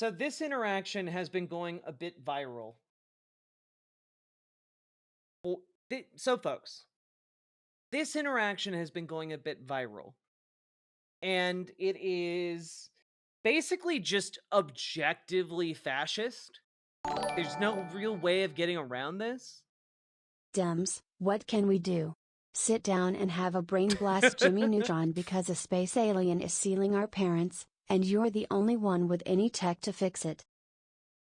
So this interaction has been going a bit viral. Well, so folks, this interaction has been going a bit viral, and it is basically just objectively fascist. There's no real way of getting around this. Dems, what can we do? Sit down and have a brain blast Jimmy Neutron because a space alien is stealing our parents, and you're the only one with any tech to fix it.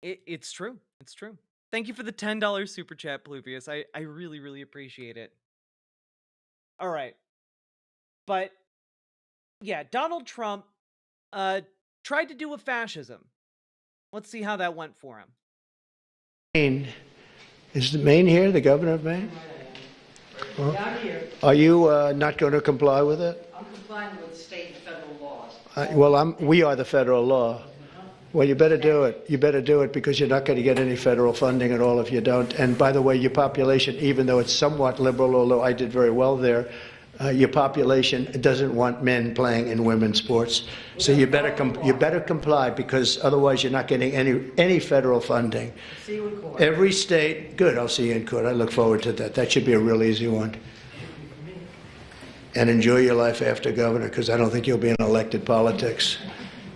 It's true. It's true. Thank you for the $10 super chat, Pluvius. I really, really appreciate it. All right. But yeah, Donald Trump uh tried to do a fascism. Let's see how that went for him. Maine. Is Maine here, the governor of Maine? Yeah, I'm here. Are you not going to comply with it? I'm complying with state and federal laws. We are the federal law. Well, you better do it. You better do it because you're not going to get any federal funding at all if you don't. And by the way, your population, even though it's somewhat liberal, although I did very well there, your population doesn't want men playing in women's sports. So you better comply because otherwise you're not getting any federal funding. See you in court. Every state, good. I'll see you in court. I look forward to that. That should be a real easy one. And enjoy your life after governor because I don't think you'll be in elected politics.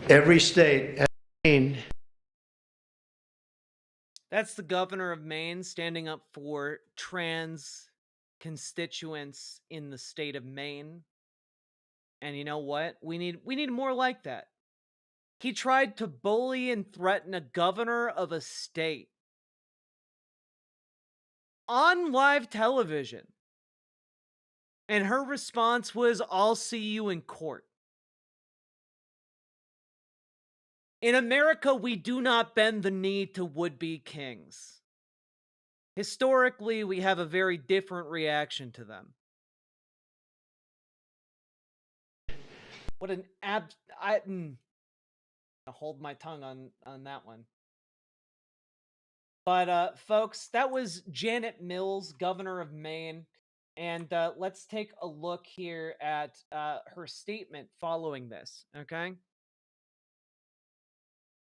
Every state. Maine. That's the governor of Maine standing up for trans constituents in the state of Maine. And you know what? We need more like that. He tried to bully and threaten a governor of a state on live television. And her response was, "I'll see you in court." In America, we do not bend the knee to would-be kings. Historically, we have a very different reaction to them. What an I'll hold my tongue on that one. But folks, that was Janet Mills, governor of Maine, and let's take a look here at her statement following this. Okay.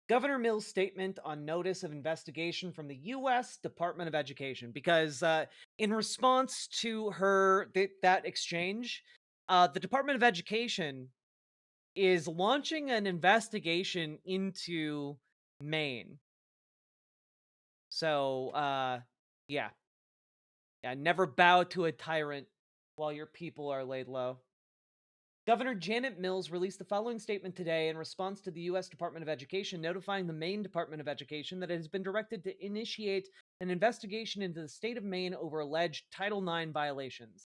Governor Mills' statement on notice of investigation from the U.S. Department of Education, because in response to that exchange, the Department of Education is launching an investigation into Maine. So, yeah, never bow to a tyrant while your people are laid low. Governor Janet Mills released the following statement today in response to the U.S. Department of Education notifying the Maine Department of Education that it has been directed to initiate an investigation into the state of Maine over alleged Title IX violations.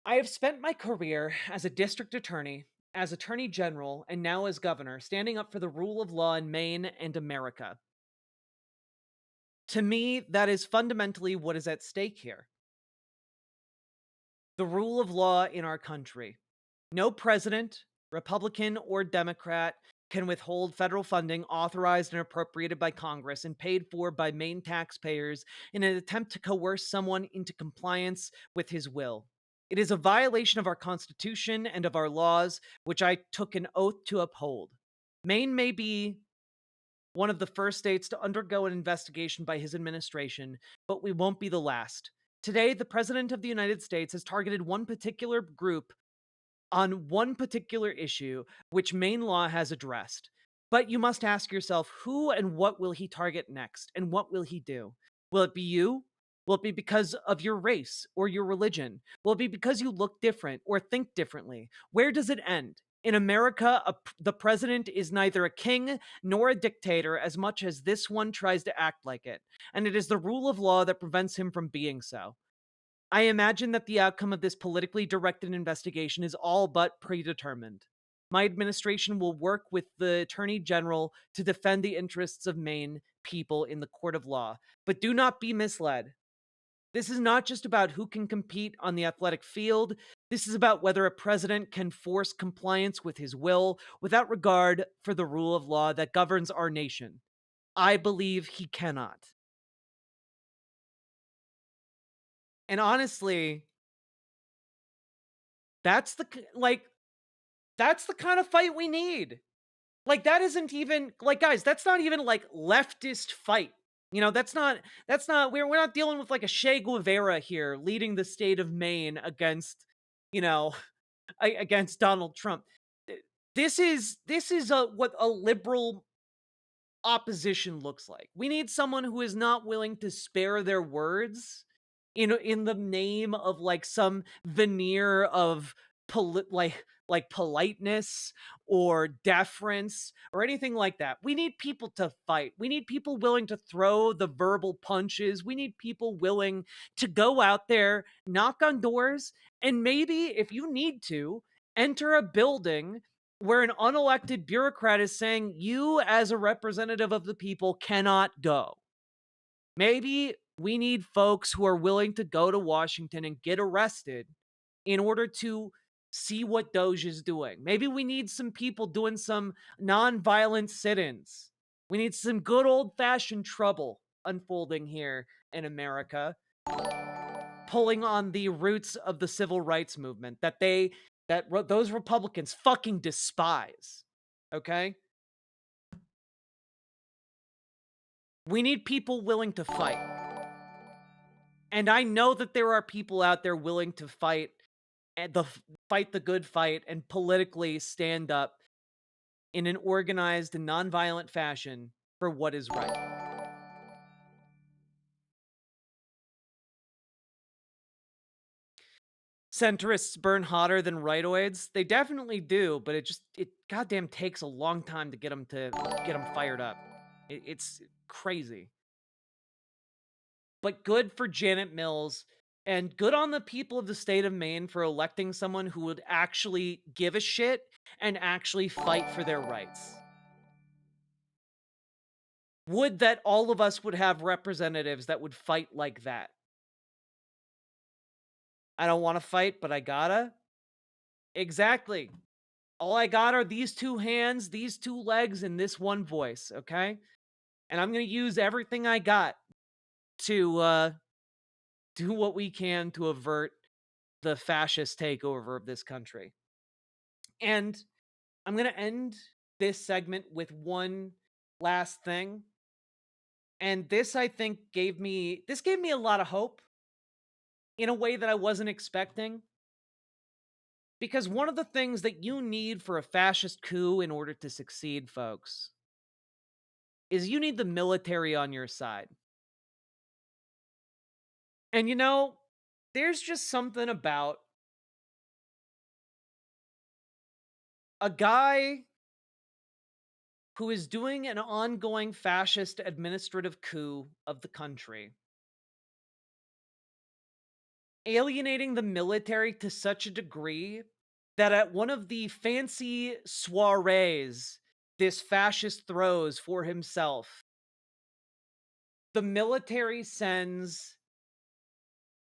I have spent my career as a district attorney, as attorney general, and now as governor, standing up for the rule of law in Maine and America. To me, that is fundamentally what is at stake here. The rule of law in our country. No president, Republican or Democrat, can withhold federal funding authorized and appropriated by Congress and paid for by Maine taxpayers in an attempt to coerce someone into compliance with his will. It is a violation of our Constitution and of our laws, which I took an oath to uphold. Maine may be one of the first states to undergo an investigation by his administration, but we won't be the last. Today, the President of the United States has targeted one particular group on one particular issue, which Maine law has addressed. But you must ask yourself, who and what will he target next, and what will he do? Will it be you? Will it be because of your race or your religion? Will it be because you look different or think differently? Where does it end? In America, the president is neither a king nor a dictator as much as this one tries to act like it, and it is the rule of law that prevents him from being so. I imagine that the outcome of this politically directed investigation is all but predetermined. My administration will work with the Attorney General to defend the interests of Maine people in the court of law. But do not be misled. This is not just about who can compete on the athletic field. This is about whether a president can force compliance with his will without regard for the rule of law that governs our nation. I believe he cannot. And honestly, that's the kind of fight we need. Like, that isn't even like, guys, that's not even like leftist fight. You know, that's not we're not dealing with like a Che Guevara here leading the state of Maine against, you know, against Donald Trump. This is a what a liberal opposition looks like. We need someone who is not willing to spare their words in the name of like some veneer of like politeness or deference or anything like that. We need people to fight. We need people willing to throw the verbal punches. We need people willing to go out there, knock on doors, and maybe if you need to, enter a building where an unelected bureaucrat is saying you as a representative of the people cannot go. Maybe we need folks who are willing to go to Washington and get arrested in order to see what Doge is doing. Maybe we need some people doing some nonviolent sit-ins. We need some good old-fashioned trouble unfolding here in America, pulling on the roots of the civil rights movement that those Republicans fucking despise. Okay? We need people willing to fight. And I know that there are people out there willing to fight and fight the good fight and politically stand up in an organized and nonviolent fashion for what is right. Centrists burn hotter than rightoids. They definitely do, but it goddamn takes a long time to get them fired up. It's crazy. But good for Janet Mills and good on the people of the state of Maine for electing someone who would actually give a shit and actually fight for their rights. Would that all of us would have representatives that would fight like that. I don't want to fight, but I gotta. Exactly. All I got are these two hands, these two legs, and this one voice, okay? And I'm going to use everything I got to do what we can to avert the fascist takeover of this country. And I'm going to end this segment with one last thing. And this, I think, gave me a lot of hope in a way that I wasn't expecting. Because one of the things that you need for a fascist coup in order to succeed, folks, is you need the military on your side. And you know, there's just something about a guy who is doing an ongoing fascist administrative coup of the country, alienating the military to such a degree that at one of the fancy soirees this fascist throws for himself, the military sends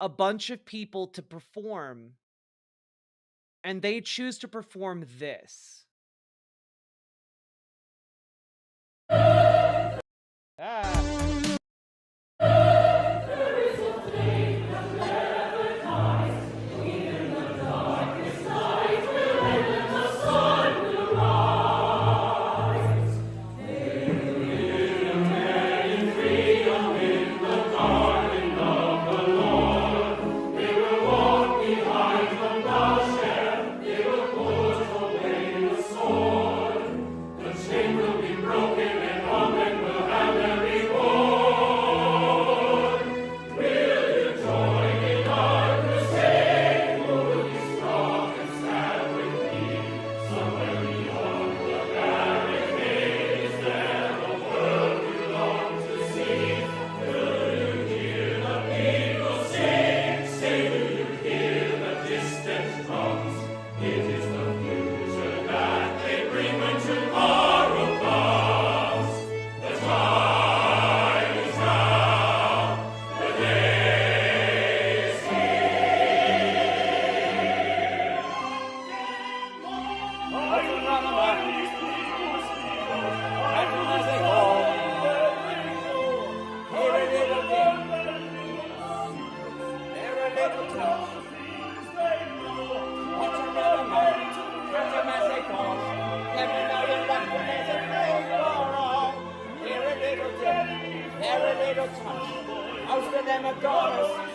a bunch of people to perform, and they choose to perform this. Ah. It is the future that they bring when tomorrow comes. little touch of the McDonald's.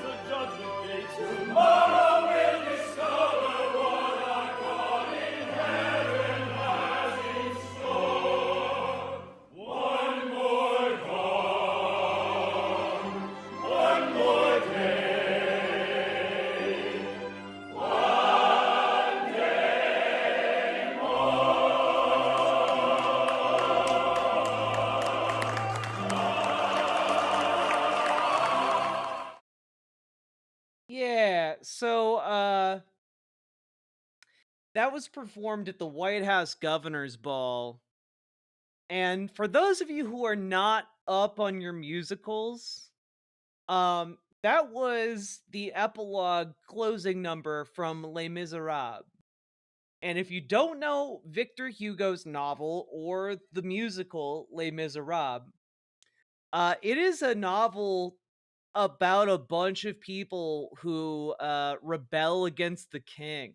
Yeah, so that was performed at the White House Governor's Ball. And for those of you who are not up on your musicals, that was the epilogue closing number from Les Miserables. And if you don't know Victor Hugo's novel or the musical Les Miserables, it is a novel about a bunch of people who rebel against the king.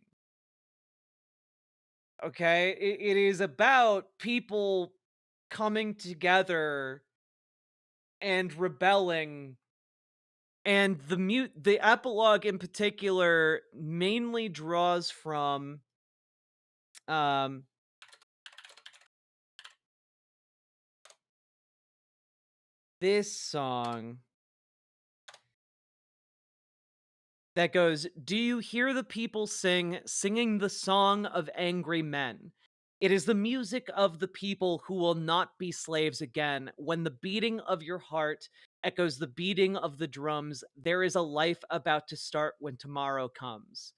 Okay, it is about people coming together and rebelling, and the epilogue in particular mainly draws from um this song that goes, "Do you hear the people singing the song of angry men? It is the music of the people who will not be slaves again. When the beating of your heart echoes the beating of the drums, there is a life about to start when tomorrow comes.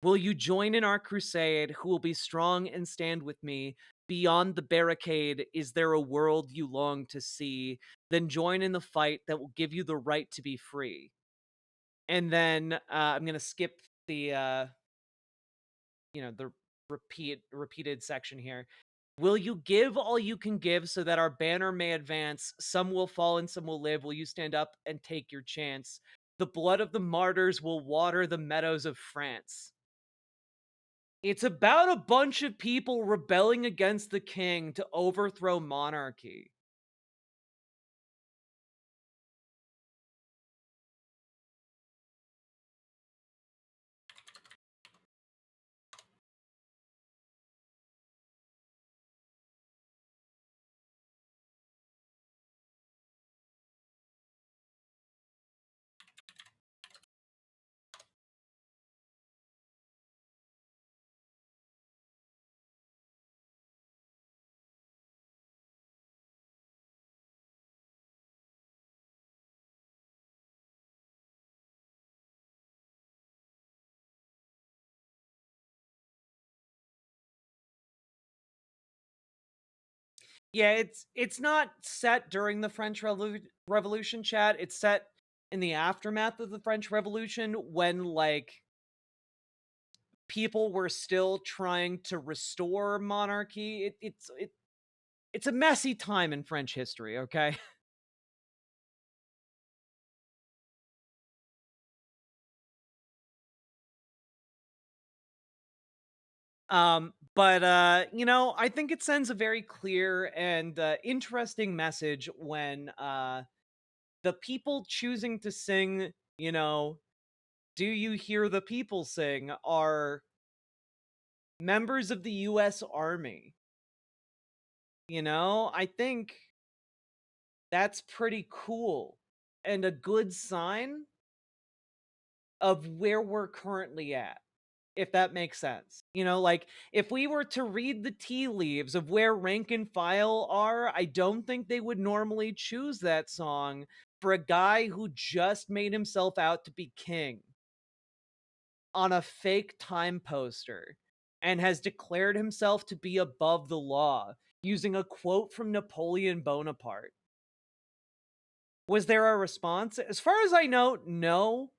Will you join in our crusade? Who will be strong and stand with me? Beyond the barricade, is there a world you long to see? Then join in the fight that will give you the right to be free." And then I'm gonna skip the repeated section here. "Will you give all you can give so that our banner may advance? Some will fall and some will live. Will you stand up and take your chance? The blood of the martyrs will water the meadows of France." It's about a bunch of people rebelling against the king to overthrow monarchy. Yeah, it's not set during the French Revolution, Chad. It's set in the aftermath of the French Revolution when like people were still trying to restore monarchy. It's a messy time in French history, okay? But I think it sends a very clear and interesting message when the people choosing to sing, "Do you hear the people sing?" are members of the US Army. I think that's pretty cool and a good sign of where we're currently at, if that makes sense. Like if we were to read the tea leaves of where rank and file are, I don't think they would normally choose that song for a guy who just made himself out to be king on a fake time poster and has declared himself to be above the law using a quote from Napoleon Bonaparte. Was there a response? As far as I know, no.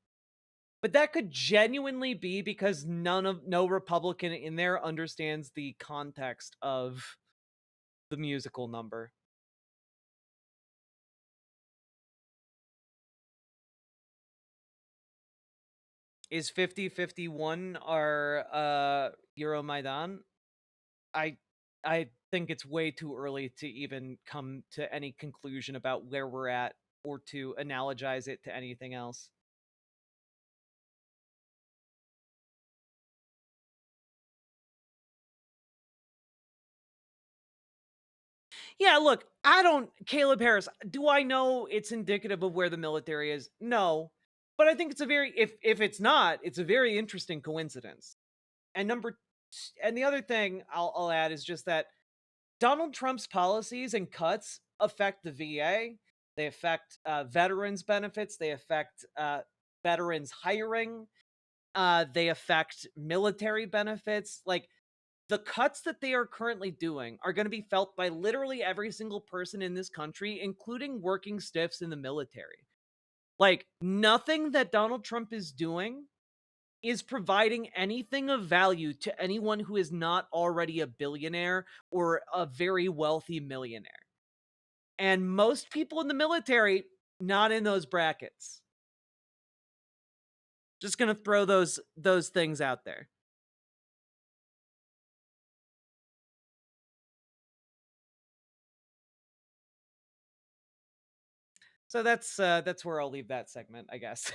But that could genuinely be because no Republican in there understands the context of the musical number. Is 5051 our Euromaidan? I I think it's way too early to even come to any conclusion about where we're at or to analogize it to anything else. Yeah, look, Caleb Harris, do I know it's indicative of where the military is? No. But I think it's a very, if it's not, it's a very interesting coincidence. And and the other thing I'll add is just that Donald Trump's policies and cuts affect the VA. They affect veterans benefits. They affect veterans hiring. They affect military benefits. Like, the cuts that they are currently doing are going to be felt by literally every single person in this country, including working stiffs in the military. Like, nothing that Donald Trump is doing is providing anything of value to anyone who is not already a billionaire or a very wealthy millionaire. And most people in the military, not in those brackets. Just going to throw those things out there. So that's where I'll leave that segment, I guess.